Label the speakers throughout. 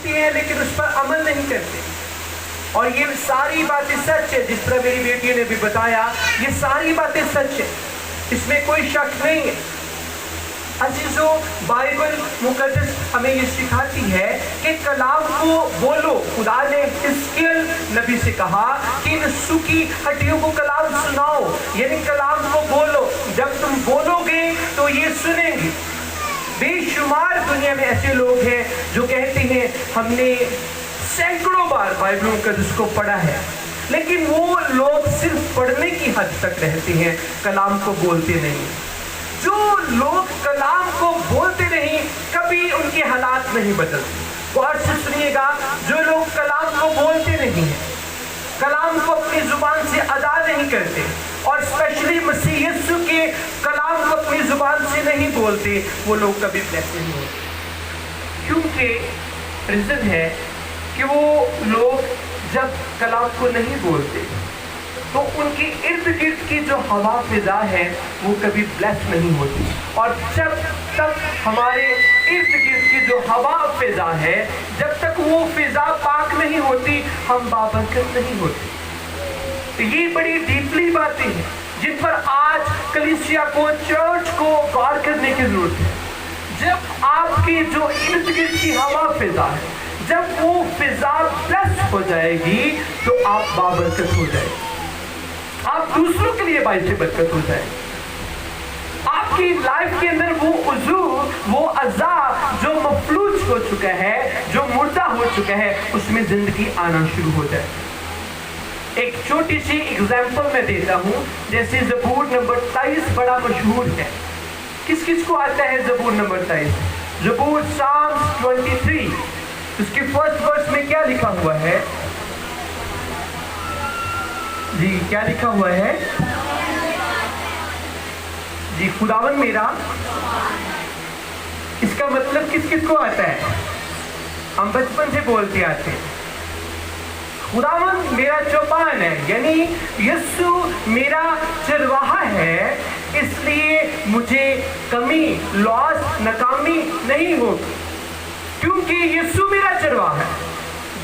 Speaker 1: سنتے ہیں لیکن اس پر عمل نہیں کرتے. اور یہ ساری باتیں سچ ہے، جس طرح میری بیٹی نے بھی بتایا، یہ ساری باتیں سچ ہے، اس میں کوئی شک نہیں ہے. عزیزو، بائبل مقدس ہمیں یہ سکھاتی ہے کہ کلام کو بولو. خدا نے حزقیل نبی سے کہا کہ ان سوکھی ہڈیوں کو کلام سناؤ، یعنی کلام کو بولو. جب تم بولو گے تو یہ سنیں گے. بے شمار دنیا میں ایسے لوگ ہیں جو کہتے ہیں ہم نے سینکڑوں بار بائبل مقدس کو پڑھا ہے، لیکن وہ لوگ صرف پڑھنے کی حد تک رہتے ہیں، کلام کو بولتے نہیں. جو لوگ کلام کو بولتے نہیں، کبھی ان کے حالات نہیں بدلتے. غور سے سنیے گا، جو لوگ کلام کو بولتے نہیں ہیں، کلام کو اپنی زبان سے ادا نہیں کرتے، اور اسپیشلی مسیح یسوع کے کلام کو اپنی زبان سے نہیں بولتے، وہ لوگ کبھی بلیس نہیں ہوتے. کیونکہ ریزن ہے کہ وہ لوگ جب کلام کو نہیں بولتے تو ان کی ارد گرد کی جو ہوا فضا ہے وہ کبھی بلیس نہیں ہوتی. اور جب تک ہمارے ارد گرد کی جو ہوا فضا ہے، جب تک وہ فضا پاک نہیں ہوتی، ہم بابرکت نہیں ہوتے. تو یہ بڑی ڈیپلی باتیں ہیں جن پر آج کلیسیا کو، چرچ کو غور کرنے کی ضرورت ہے. جب آپ کی جو ارد گرد کی ہوا فضا ہے، جب وہ فضا بلیس ہو جائے گی تو آپ بابرکت ہو جائے گی، آپ دوسروں کے لیے باعث برکت ہو جائے. آپ کی لائف کے اندر وہ عضو، وہ اعضا جو مفلوج ہو چکا ہے، جو مردہ ہو چکا ہے، اس میں زندگی آنا شروع ہو جائے. ایک چھوٹی سی اگزامپل میں دیتا ہوں. جیسے زبور نمبر 23 بڑا مشہور ہے. کس کس کو آتا ہے زبور نمبر 23؟ زبور سامس 23، اس کی فرسٹ ورس میں کیا لکھا ہوا ہے؟ جی کیا لکھا ہوا ہے؟ جی خداوند میرا. اس کا مطلب کس کس کو آتا ہے؟ ہم بچپن سے بولتے آتے ہیں. خداوند میرا چوپان ہے، یعنی یسوع میرا چرواہا ہے، اس لیے مجھے کمی، لاس، ناکامی نہیں ہوگی، کیونکہ یسوع میرا چرواہا ہے.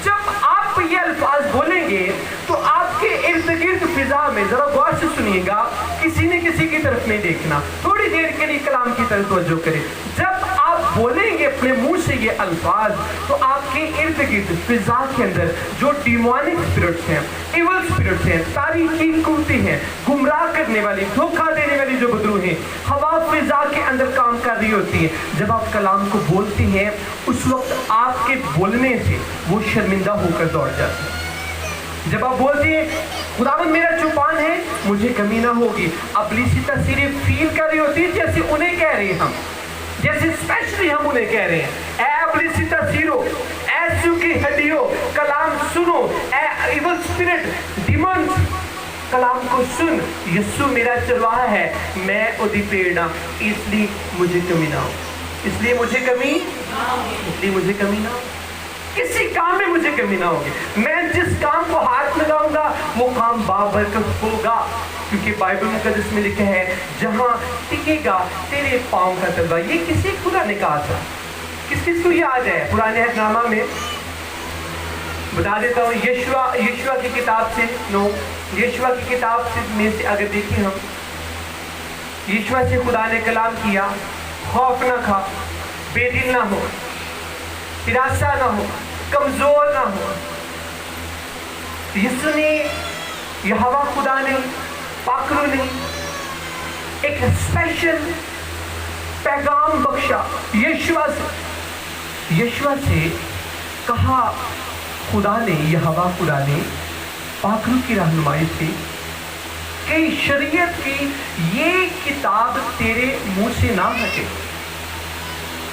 Speaker 1: جب آپ یہ الفاظ بولیں گے تو آپ کے ارد گرد فضا میں، ذرا غور سے سنیے گا، کسی نے کسی کی طرف نہیں دیکھنا، تھوڑی دیر کے لیے کلام کی طرف توجہ کریں. جب آپ بولیں گے اپنے منہ سے یہ الفاظ تو آپ کے ارد گرد فضا کے اندر جو ڈیمونک اسپرٹس ہیں، ایول اسپرٹس ہیں، تاریکی قوتیں ہیں، گمراہ کرنے والی، دھوکہ دینے والی جو بدرو ہیں، ہوا فضا کے اندر کام کر رہی ہوتی ہیں. جب آپ کلام کو بولتے ہیں اس وقت آپ کے بولنے سے وہ شرمندہ ہو کر دوڑ جاتے ہیں. جب آپ بولتے ہیں خداوند میرا چوپان ہے، مجھے کمی نہ ہوگی، ابلیسی تصویریں فیل کر رہی ہوتی ہیں جیسے انہیں کہہ رہے ہیں ہم، جیسے اسپیشلی ہم انہیں کہہ رہے ہیں، اے ابلیسی تصویروں، اے سوکھی ہڈیوں، کلام سنو، اے ایول اسپرٹ، ڈیمونز، کلام کو سن. یسوع میرا چرواہا ہے، میں اودی پیڑا، اس لیے مجھے کمی نہ ہو، اس لیے مجھے کمی نہ ہو، کسی کام میں مجھے کمی نہ ہوگی. میں جس کام کو ہاتھ لگاؤں گا وہ کام بابرکت ہوگا، کیونکہ بائبل مقدس میں لکھا ہے جہاں ٹکے گا تیرے پاؤں کا تلوا. یہ کسی خدا نے کہا تھا. کس کس کو یاد ہے؟ پرانے عہد نامہ میں بتا دیتا ہوں. یشوع کی کتاب سے، یشوع کی کتاب سے میں سے اگر دیکھیں ہم، یشوع سے خدا نے کلام کیا، خوف نہ کھا، بے دل نہ ہو، ہراساں نہ ہو، کمزور نہ ہو. یسوع نے، یہوہ خدا نے، پاکرو نے ایک اسپیشل پیغام بخشا یشوع سے کہا. خدا نے، یہوہ خدا نے پاکرو کی رہنمائی سے کہ شریعت کی یہ کتاب تیرے منہ سے نہ ہٹے،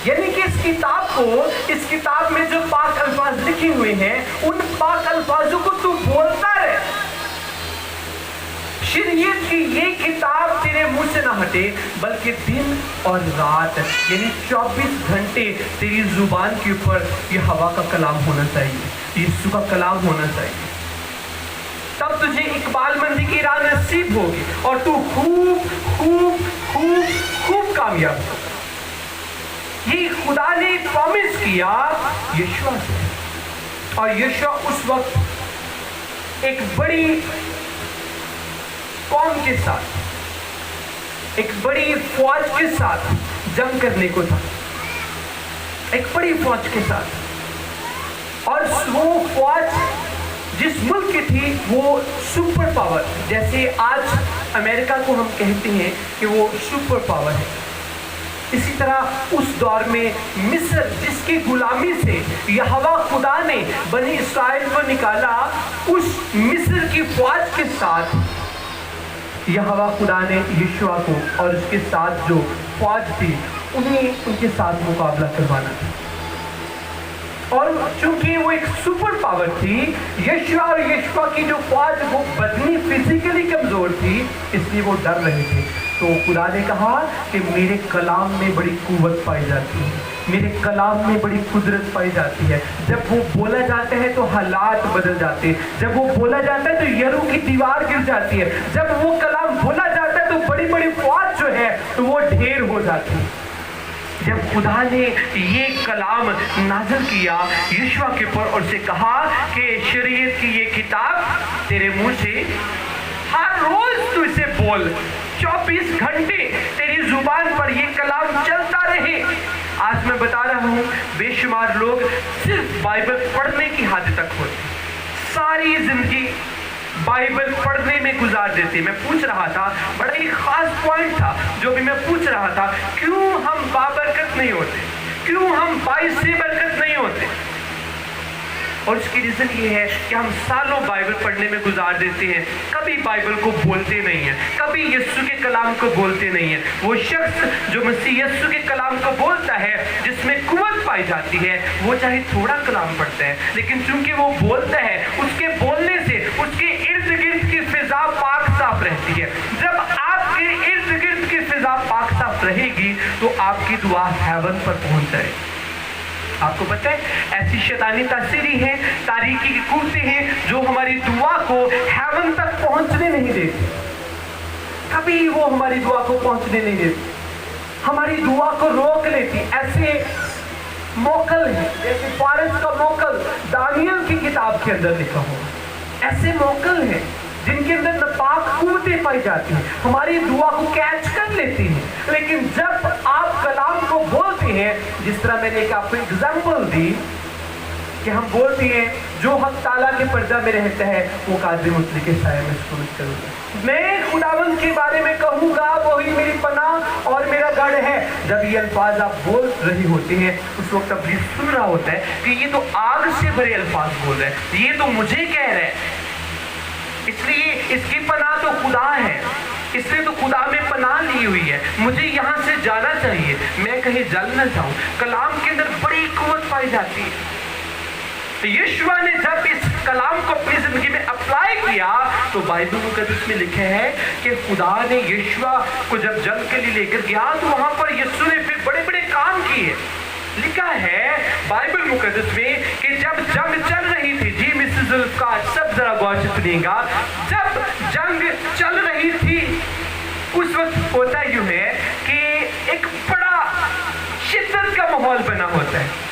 Speaker 1: یعنی کہ اس کتاب میں جو پاک الفاظ لکھے ہوئے ہیں ان پاک الفاظوں کو تو بولتا رہے. شریعت کی یہ کتاب تیرے منہ سے نہ ہٹے، بلکہ دن اور رات، یعنی 24 گھنٹے تیری زبان کے اوپر یہ ہوا کا کلام ہونا چاہیے، یسوع کا کلام ہونا چاہیے. تب تجھے اقبال مندی کی راہ نصیب ہوگی اور تو خوب خوب خوب خوب کامیاب ہوگا. یہ خدا نے پرومس کیا یشوع سے. और यहोशू उस वक्त एक बड़ी कौम के साथ, एक बड़ी फौज के साथ जंग करने को था, एक बड़ी फौज के साथ। और वो फौज जिस मुल्क की थी वो सुपर पावर, जैसे आज अमेरिका को हम कहते हैं कि वो सुपर पावर है, इसी तरह उस दौर में मिस्र जिसकी गुलामी से यहोवा खुदा ने बनी इस्राएल को निकाला, उस मिस्र की फौज के साथ यहोवा खुदा ने यहोशू को और उसके साथ जो फौज थी उन्हें उनके साथ मुकाबला करवाना था। और चूंकि वो एक सुपर पावर थी, यहोशू और यहोशू की जो फौज वो बदनी फिजिकली कमजोर थी, इसलिए वो डर रहे थे। तो खुदा ने कहा कि मेरे कलाम में बड़ी कुव्वत पाई जाती है, मेरे कलाम में बड़ी कुदरत पाई जाती है। जब वो बोला जाता है तो हालात बदल जाते हैं, जब वो बोला जाता है तो यरू की दीवार गिर जाती है, जब वो कलाम बोला जाता है तो बड़ी बड़ी फौज जो है तो वो ढेर हो जाती है। जब खुदा ने ये कलाम नाज़िल किया यहोशू के ऊपर और उसे कहा कि शरीयत की ये किताब तेरे मुंह से हर रोज तू इसे बोल, 24 घंटे तेरी जुबान पर ये कलाम चलता रहे। आज मैं बता रहा हूँ बेशुमार लोग सिर्फ बाइबल पढ़ने की हद तक होते, सारी जिंदगी बाइबल पढ़ने में गुजार देते। मैं पूछ रहा था, बड़ा ही खास पॉइंट था जो भी मैं पूछ रहा था, क्यों हम बाबरकत नहीं होते, क्यों हम 22 से बरकत नहीं होते? और इसकी रीजन ये है कि हम सालों बाइबल पढ़ने में गुजार देते हैं, कभी बाइबल को बोलते नहीं है, कभी यीशु के कलाम को बोलते नहीं है। वो शख्स जो मसीह यीशु के कलाम को बोलता है जिसमें कुव्वत पाई जाती है, वो चाहे थोड़ा कलाम पढ़ता है, लेकिन चूंकि वो बोलता है उसके बोलने से उसके इर्द गिर्द की फिजा पाक साफ रहती है। जब आपके इर्द गिर्द की फिजा पाक साफ रहेगी तो आपकी दुआ हेवन पर पहुंच जाएगी। आपको पता है ऐसी शैतानी तासीरी है, तारीकी की कुव्वतें हैं जो हमारी दुआ को हेवन तक पहुंचने नहीं देती, कभी वो हमारी दुआ को पहुंचने नहीं देती, हमारी दुआ को रोक लेती। ऐसे मोकल है, जैसे फारिस का मोकल दानियल की किताब के अंदर लिखा हुआ, ऐसे मोकल है जिनके अंदर नापाक कुव्वतें पाई जाती हैं, हमारी दुआ को कैच कर लेती हैं। लेकिन जब आप कलाम को बोलते हैं, जिस तरह मैंने एक आपको एग्जाम्पल दी कि हम बोलते हैं जो हक ताला के पर्दा में रहता है वो कादिर मुतली के साए में सुकून करूंगा, मैं खुदावंद के बारे में कहूंगा वही मेरी पनाह और मेरा गढ़ है। जब ये अल्फाज आप बोल रही होते हैं उस वक्त अब सुन रहा होता है कि ये तो आग से भरे अल्फाज बोल रहे हैं, ये तो मुझे कह रहे हैं, इसलिए इसकी पनाह तो खुदा है, इसलिए तो खुदा में पनाह ली हुई है, मुझे यहाँ से जाना चाहिए, मैं कहीं जल न जाऊं। कलाम के अंदर बड़ी कुव्वत पाई जाती है। तो यहोशू ने जब इस कलाम को अपनी जिंदगी में अप्लाई किया तो बाइबल मुकद्दस में लिखा है कि खुदा ने यहोशू को जब जंग के लिए लेकर गया तो वहां पर यीशु ने फिर बड़े बड़े काम किए। लिखा है बाइबल मुकद्दस में कि जब जंग चल रही थी, जी मिसेस जुल्फकार सब जरा गौर से सुनिएगा, जब जंग चल रही थी उस वक्त होता यूं है कि एक बड़ा शिद्दत का माहौल बना होता है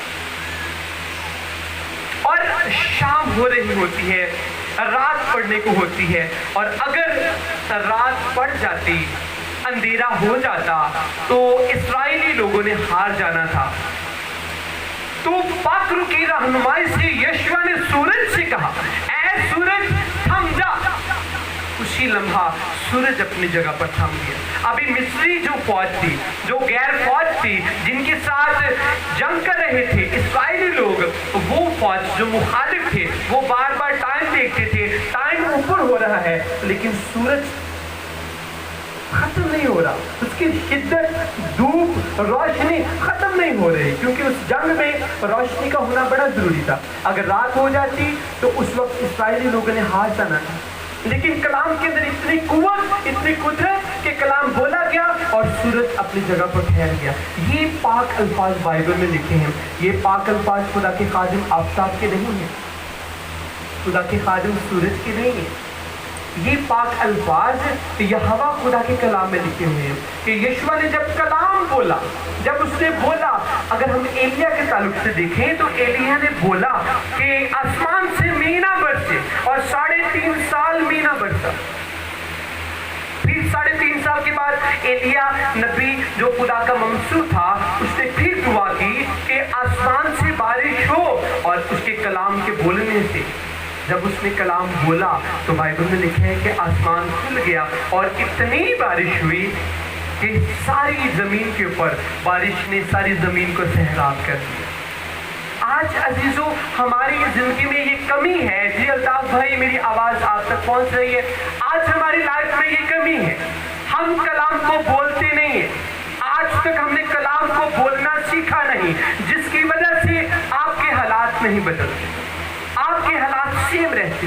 Speaker 1: और शाम हो रही होती है, रात पड़ने को होती है, और अगर रात पड़ जाती, अंधेरा हो जाता तो इस्राएली लोगों ने हार जाना था। तो पात्र की रहनुमाई से यहोशू ने सूरज से कहा, ऐ सूरज थम जा। उसी लम्हा सूरज अपनी जगह पर थम गया। अभी मिस्री जो फौज थी, जो गैर फौज थी, जिनके साथ जंग कर रहे थे इस्राएली लोग, वो फौज जो मुखालिफ थे वो बार बार टाइम देखते थे, टाइम ऊपर हो रहा है लेकिन सूरज खत्म नहीं हो रहा, उसकी शिद्दत, धूप, रोशनी खत्म नहीं हो रही, क्योंकि उस जंग में रोशनी का होना बड़ा जरूरी था। अगर रात हो जाती तो उस वक्त इस्राएली लोगों ने हार जाना था। लेकिन कलाम के अंदर इतनी कुव्वत, इतनी कुदरत कि कलाम बोला गया और सूरज अपनी जगह पर ठहर गया। ये पाक अल्फाज बाइबल में लिखे हैं। ये पाक अल्फाज खुदा के खादिम आफताब के नहीं है, खुदा के खादिम सूरज के नहीं है। ये पाक अल्फाज यहोवा खुदा के कलाम में लिखे हुए हैं कि यहोशू ने जब कलाम बोला, जब उसने बोला, अगर हम एलिया के ताल्लुक से देखें तो एलिया ने बोला कि 3.5 साल के बाद एलिया नबी जो खुदा का ममसूर था, उसने फिर दुआ की कि आसमान से बारिश हो, और उसके कलाम के बोलने से जब उसने कलाम बोला तो बाइबल में लिखा है कि आसमान खुल गया और इतनी बारिश हुई कि सारी जमीन के ऊपर बारिश ने सारी जमीन को सैराब कर दिया। आज अजीजों, हमारी जिंदगी में ये कमी है। जी अल्ताफ भाई, मेरी आवाज आप तक पहुंच रही है? आज हमारी लाइफ में ये कमी है, हम कलाम को बोलते नहीं है। आज तक हमने कलाम को बोलना सीखा नहीं, जिसकी वजह से आपके हालात नहीं बदलते, आपके हालात सेम रहते।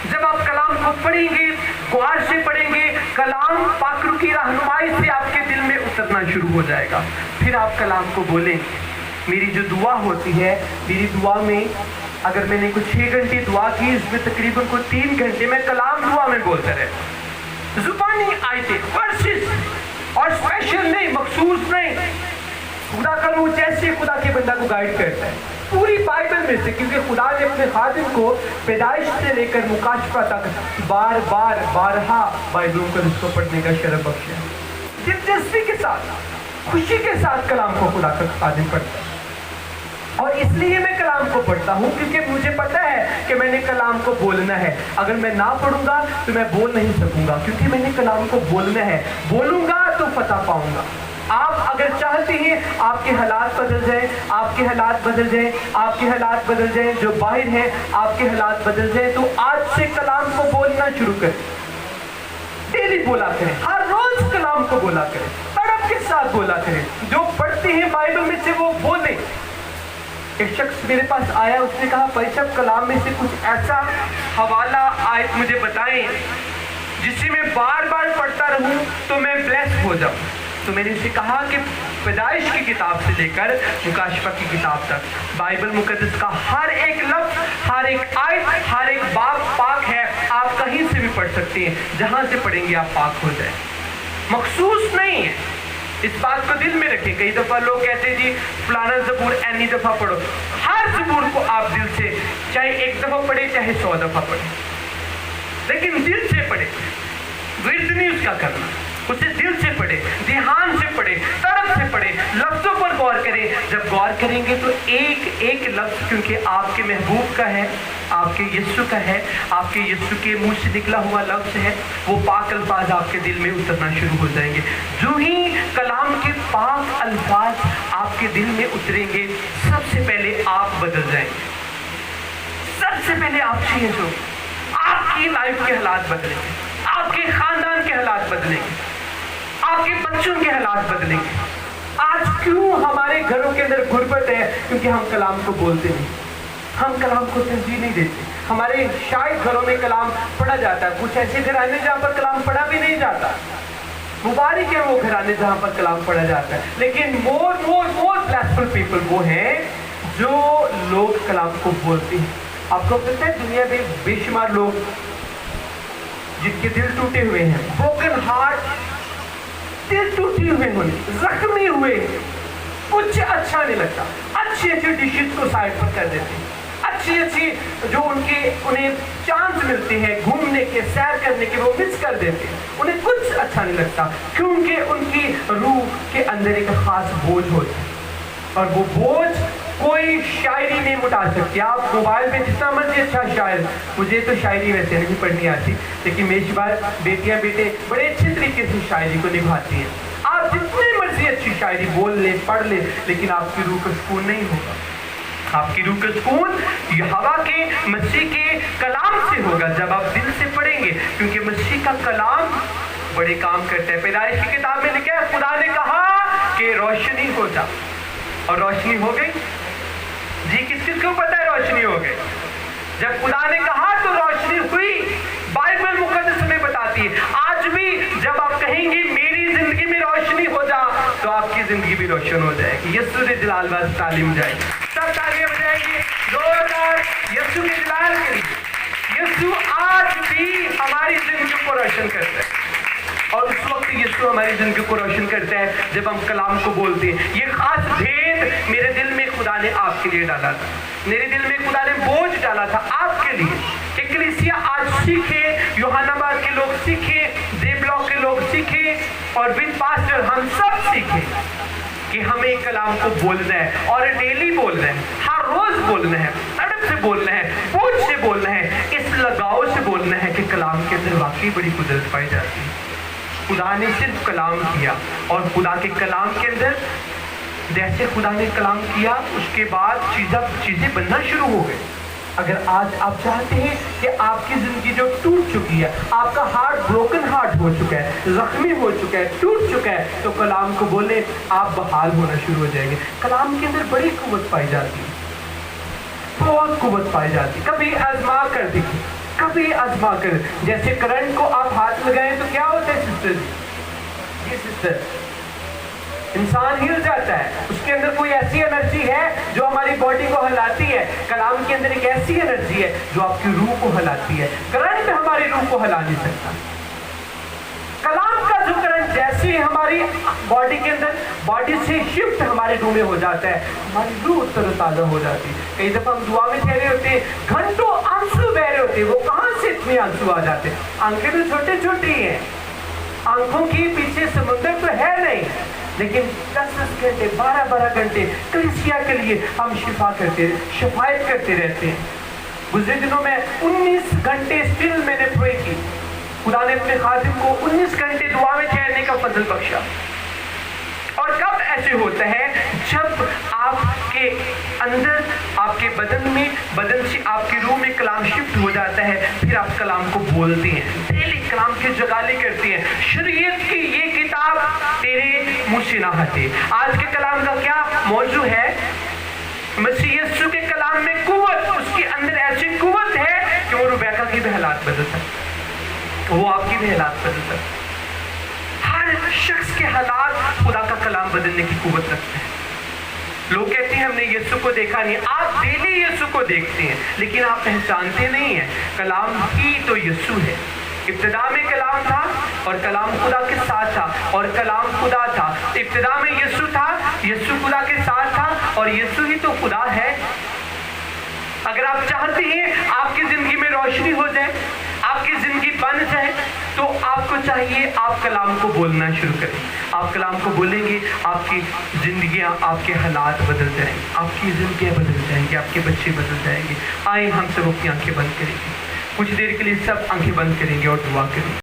Speaker 1: जब आप कलाम को पढ़ेंगे, गौर से पढ़ेंगे, कलाम पाकरू की रहनुमाई से आपके दिल में उतरना शुरू हो जाएगा, फिर आप कलाम को बोलेंगे। मेरी जो दुआ होती है, मेरी दुआ में अगर मैंने कुछ 6 घंटे दुआ की, इसमें तकरीबन को 3 घंटे में कलाम दुआ में बोलता रहता। जुबानी आयतें, वर्सेस, और स्पेशल नहीं, मखसूस नहीं, खुदा का रूह जैसे खुदा के बंदा को गाइड करता है पूरी बाइबल में से, क्योंकि खुदा ने अपने खादिम को पैदाइश से लेकर मुकाशफा तक बार बार बारहा बाइबलों को इसको पढ़ने का शरफ बख्शा। दिलचस्पी के साथ, खुशी के साथ कलाम को खुदा का खादिम पढ़ता है। और इसलिए मैं कलाम को पढ़ता हूँ क्योंकि मुझे पता है कि मैंने कलाम को बोलना है। अगर मैं ना पढ़ूंगा तो मैं बोल नहीं सकूंगा, क्योंकि मैंने कलाम को बोलना है। बोलूंगा तो फतह पाऊंगा। आप अगर चाहते हैं आपके हालात बदल जाएं, आपके हालात बदल जाएं, आपके हालात बदल जाएं, जो बाहर हैं आपके हालात बदल जाएं, तो आज से कलाम को बोलना शुरू करें। डेली बोला करें, हर रोज कलाम को बोला करें, तड़प के साथ बोला करें। जो पढ़ते हैं बाइबल में से वो बोलें। एक शख्स मेरे पास आया, उसने कहा भाई साहब कलाम में से कुछ ऐसा हवाला आयत मुझे बताएं जिसे मैं बार बार पढ़ता रहूं तो मैं ब्लेस हो जाऊं। तो मैंने उसे कहा कि पैदाइश की किताब से लेकर मुकाशफा की किताब तक बाइबल मुकद्दस का हर एक लफ्ज, हर एक आयत, हर एक बाब पाक है। आप कहीं से भी पढ़ सकते हैं, जहां से पढ़ेंगे आप पाक हो जाए। मखसूस नहीं है, इस बात को दिल में रखें। कई दफा लोग कहते हैं जी फलाना ज़बूर एनी दफा पढ़ो। हर ज़बूर को आप दिल से, चाहे 1 दफा पढ़े चाहे 100 दफा पढ़े, लेकिन दिल से पढ़े। विर्द नहीं उसका करना, उसे दिल से पढ़े, ध्यान से पढ़े, तड़प से पढ़े, लफ्जों पर गौर करें। जब गौर करेंगे तो एक एक लफ्ज, क्योंकि आपके महबूब का है, आपके यीशु का है, आपके यीशु के मुंह से निकला हुआ लफ्ज है, वो पाक अल्फाज आपके दिल में उतरना शुरू हो जाएंगे। जो ही कलाम के पाक अल्फाज आपके दिल में उतरेंगे, सबसे पहले आप बदल जाएंगे। सबसे पहले आप चेंज हो, आपकी लाइफ के हालात बदलेंगे, आपके खानदान के हालात बदलेंगे, आपके बच्चों के हालात बदलेंगे। आज क्यों हमारे घरों के अंदर गुर्बत है? क्योंकि हम कलाम को बोलते नहीं, हम कलाम को तरजीह नहीं देते। हमारे शायद घरों में कलाम पढ़ा जाता है, कुछ ऐसे घराने जहाँ पर कलाम पढ़ा भी नहीं जाता। मुबारक है वो घराने जहाँ पर कलाम पढ़ा जाता है, लेकिन मोर ब्लेसफुल पीपल वो हैं जो लोग कलाम को बोलते हैं। आपको पता है दुनिया में बेशुमार लोग जिनके दिल टूटे हुए हैं, ब्रोकन हार्ट, दिल टूटे हुए हैं, जख्मी हुए हैं, कुछ अच्छा नहीं लगता। अच्छी अच्छी डिशेस को साइड पर कर देते हैं, अच्छी अच्छी जो उन्हें चांस मिलते हैं घूमने के, सैर करने के, वो मिस कर देते हैं। उन्हें कुछ अच्छा नहीं लगता, क्योंकि उनकी रूह के अंदर एक खास बोझ होता है, और वो बोझ कोई शायरी नहीं मिटा सकती। आप मोबाइल में जितना मर्जी अच्छा शायर, मुझे तो शायरी वैसे नहीं पढ़नी आती, लेकिन मेरी बार बेटियां बेटे बड़े अच्छे तरीके से शायरी को निभाती हैं। आप जितनी मर्जी अच्छी शायरी बोल ले, पढ़ ले, लेकिन आपकी रूह का सुकून नहीं होगा। आपकी रूह का सुकून यहोवा के मसीह के कलाम से होगा, जब आप दिल से पढ़ेंगे, क्योंकि मसीह का कलाम बड़े काम करता है। पैदाइश की किताब में लिखा है, खुदा ने कहा कि रोशनी हो जा, और रोशनी हो गई। जी किस किस को पता है रोशनी हो गई? जब खुदा ने कहा तो रोशनी हुई। बाइबल मुकद्दस में बताती है, आज भी जब आप कहेंगे मेरी जिंदगी में रोशनी हो जा, तो आपकी जिंदगी भी रोशन हो जाएगी। यीशु के जलाल वास्ते तालीम जाएगी, सब तालियां बजाएंगे जोरदार यीशु के जलाल के लिए। यीशु आज भी हमारी जिंदगी को रोशन करता है, और उस वक्त यीशु हमारी जिंदगी को रोशन करता है जब हम कलाम को बोलते हैं। ये खास भेद मेरे दिल में खुदा ने आपके लिए डाला था, मेरे दिल में खुदा ने बोझ डाला था आपके लिए। एक्लेसिया आज सीखे, यूहन्नाबाद के लोग सीखे, दे ब्लॉक के लोग सीखें और विद पास्टर हम सब सीखें कि हमें कलाम को बोलना है और डेली बोलना है, हर रोज बोलना है, तड़प से बोलना है, पूछ से बोलना है, इस लगाव से बोलना है कि कलाम के अंदर वाकई बड़ी कुदरत पाई जाती है। खुदा ने सिर्फ कलाम किया और खुदा के कलाम के अंदर जैसे खुदा ने कलाम किया उसके बाद चीजें बनना शुरू हो गई। अगर आज आप चाहते हैं कि आपकी जिंदगी जो टूट चुकी है, आपका हार्ट ब्रोकन हार्ट हो चुका है, जख्मी हो चुका है, टूट चुका है, तो कलाम को बोले, आप बहाल होना शुरू हो जाएंगे। कलाम के अंदर बड़ी कुव्वत पाई जाती है, बहुत कुव्वत पाई जाती है। कभी आजमा कर देखिए, कभी आजमा कर, जैसे करंट को आप हाथ लगाएं तो क्या होता है सिस्टर जी? ये सिस्टर इंसान हिल जाता है, उसके अंदर कोई ऐसी एनर्जी है जो हमारी बॉडी को हिलाती है। कलाम के अंदर एक ऐसी एनर्जी है जो आपकी रूह को हिलाती है। करंट हमारी रूह को हिला नहीं सकता। कलाम का जो करंट जैसे ही हमारी बॉडी के अंदर, बॉडी से शिफ्ट हमारे रूह में हो जाता है, हमारी रूह तरोताजा हो जाती है। कई दफा हम दुआ में ठहरे होते हैं, घंटों आंसू बह रहे होते हैं, वो कहां से इतने आंसू आ जाते हैं? आंखें तो छोटे छोटे ही हैं, आंखों के पीछे समुद्र तो है नहीं, लेकिन 10-10 घंटे 12-12 घंटे कलीसिया के लिए हम शफायत करते रहते हैं। गुजरे दिनों में 19 घंटे स्टिल मैंने प्रे की। खुदा ने अपने खादिम को 19 घंटे दुआ में ठहरने का फजल बख्शा। और कब ऐसे होता है? जब आपके अंदर, आपके बदन में, बदन से आपके रूह में कलाम शिफ्ट हो जाता है, फिर आप कलाम को बोलते हैं, डेली कलाम के जगाले करते हैं। शरीयत की ये किताब तेरे मुंह से ना हटे। आज के कलाम का क्या मौजू है? मसीह यीशु के कलाम में कुव्वत, उसके अंदर ऐसी कुव्वत है कि वो रुबैका की भी हालात बदल सकता, वो आपकी भी हालात बदल सकता। हर शख्स के हालात खुदा का कलाम बदलने की कुव्वत रखते हैं। लोग कहते हैं हमने यीशु को देखा नहीं। आप डेली यीशु को देखते हैं, लेकिन आप पहचानते नहीं हैं कलाम ही तो यीशु है। इब्तिदा में कलाम था और कलाम खुदा के साथ था और कलाम खुदा था। इब्तिदा में यीशु था, यीशु खुदा के साथ था और यीशु ही तो खुदा है। अगर आप चाहते हैं आपकी जिंदगी में रोशनी हो जाए, आपकी जिंदगी बन जाए, तो आपको चाहिए आप कलाम को बोलना शुरू करें। आप कलाम को बोलेंगे, आपकी जिंदगियां, आपके हालात बदल जाएंगे, आपकी जिंदगियां बदल जाएंगी, आपके बच्चे बदल जाएंगे। आए हम सब अपनी आंखें बंद करेंगे, कुछ देर के लिए सब आंखें बंद करेंगे और दुआ करेंगे।